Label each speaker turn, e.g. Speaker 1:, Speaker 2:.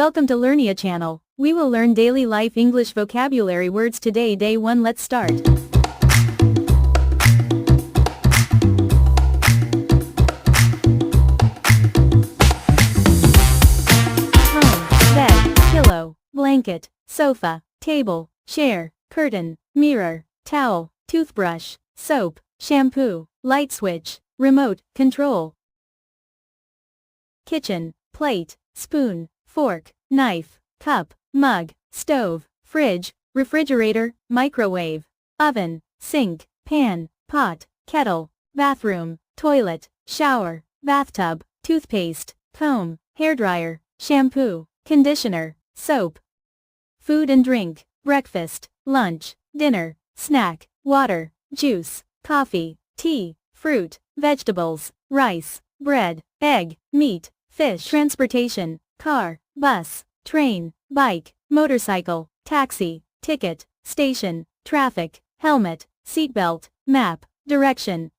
Speaker 1: Welcome to Learnia channel. We will learn daily life English vocabulary words today. Day 1. Let's start. Home, bed, pillow, blanket, sofa, table, chair, curtain, mirror, towel, toothbrush, soap, shampoo, light switch, remote, control. Kitchen, plate, spoon, fork, knife, cup, mug, stove, fridge, refrigerator, microwave, oven, sink, pan, pot, kettle, bathroom, toilet, shower, bathtub, toothpaste, comb, hairdryer, shampoo, conditioner, soap. Food and drink, breakfast, lunch, dinner, snack, water, juice, coffee, tea, fruit, vegetables, rice, bread, egg, meat, fish. Transportation, car, bus, train, bike, motorcycle, taxi, ticket, station, traffic, helmet, seatbelt, map, direction,